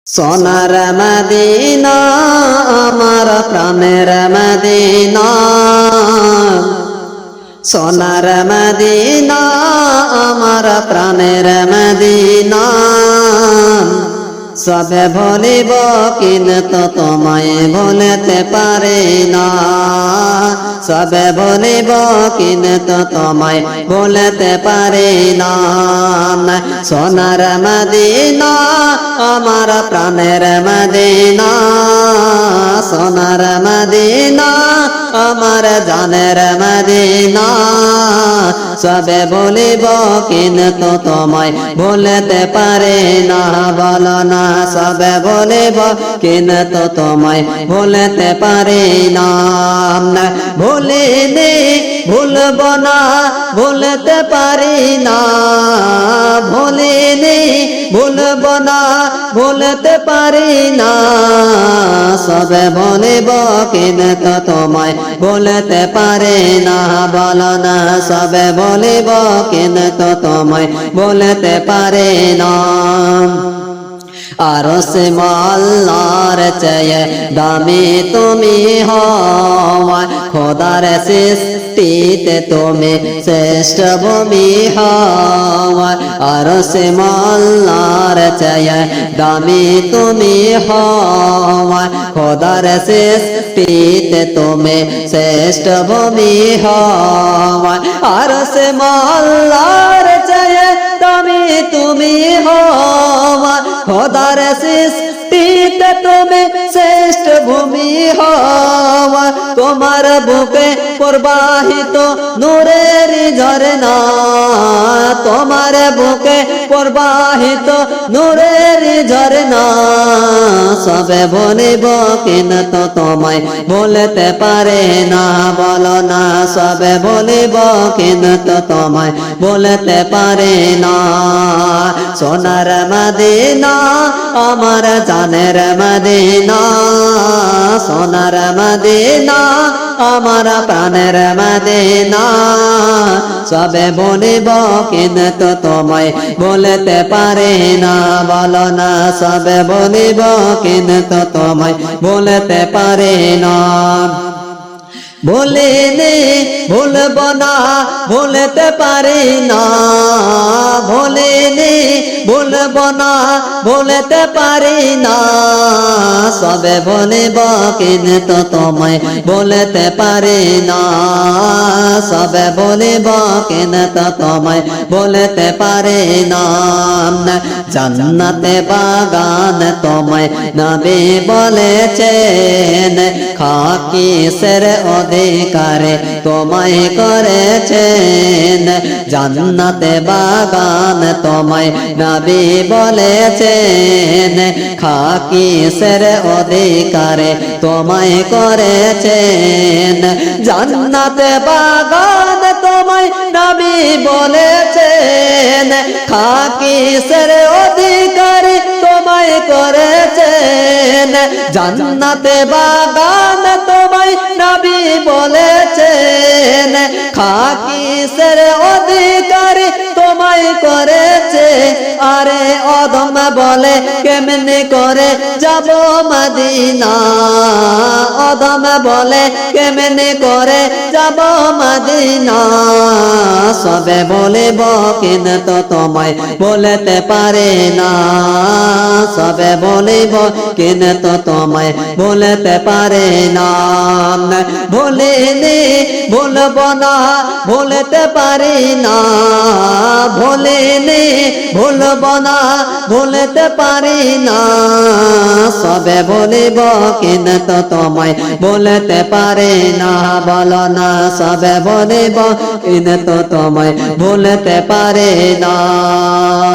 সোনার মদিনা আমার প্রাণের মদিনা, সোনার মদিনা আমার প্রাণের মদিনা। সবে ভুলিব কিন্তু তোমায় ভুলতে পারি না, সবে ভুলিব কিন্তু তোমায় ভুলতে পারি না। সোনার মদিনা আমার প্রাণের মদিনা, সোনার মদিনা আমার জানের মদিনা। সবে ভুলিব কিন্তু তোমায় ভুলতে পারি না, বলো না সবে ভুলিব কিন্তু তোমায় ভুলতে পারি না। ভুলিনি ভুলব না ভুলতে পারি না, ভুলিনি ভুলব না ভুলতে পারি না। সবে ভুলিব কিন্তু তোমায় ভুলতে পারি না, বলো না সবে ভুলিব কিন্তু তোমায় ভুলতে পারি না। আরশে আল্লাহর চেয়ে দামি তুমি হও, খোদার সৃষ্টিতে তুমি শ্রেষ্ঠ ভূমি হও। আরশে আল্লাহর চেয়ে দামি তুমি হও, খোদার সৃষ্টিতে তুমি শ্রেষ্ঠ ভূমি হও। আরশে আল্লাহর চেয়ে দামি তুমি হও, খোদার সৃষ্টিতে তুমি শ্রেষ্ঠ ভূমি হও। তোমার বুকে প্রবাহিত নূরের ঝরনা, তোমার বুকে প্রবাহিত নূরের ঝরনা। সবে ভুলিব কিন্তু তোমায় ভুলতে পারে না, বলো না সবে ভুলিব কিন্তু তোমায় ভুলতে পারে না। সোনার মদিনা আমার জানের মদিনা, সোনার মদিনা আমার প্রাণের মদিনা। সবে ভুলিব কিন্তু তোমায় ভুলতে পারে না, বলো না সবে ভুলিব কিন্তু তোমায় ভুলতে পারে না। ভুলিনি ভুলব না ভুলতে পারি না, ভুলিনি ভুলব না ভুলতে পারি না। সবে ভুলিব কিন্তু তোমায় ভুলতে পারি না, সবে ভুলিব কিন্তু তোমায় ভুলতে পারি না। জান্নাতে বাগান তোমায় নবী বলেছেন, খাকিসের অধিকারে তোমায় করেছেন। জান্নাতে বাগান তোমায় নবী বলেছেন, খাকিসের অধিকারে তোমায় করেছেন। জান্নাতে বাগান তোমায় নবী বলেছেন, খাকিসের অধিকারে তোমায় করেছেন। জান্নাতে বাগান তোমায় নবী বলেছেন, খাকিসের অধিকারী তোমায় করেছে। আরে অদম বলে কেমনে করে যাব মদিনা, অদম বলে কেমনে করে যাব মদিনা। সবে বলিব কিন্তু তোমায় বলতে পারে না, সবে বলিব কিন্তু তোমায় বলতে পারে না। ভুলিনি ভুলব না ভুলতে পারি না, ভুলিনি ভুলব না ভুলতে পারি না। সবে ভুলিব কিন্তু তোমায় বলতে পারি না, বলো না সবে ভুলিব কিন্তু তোমায় বলতে পারি না।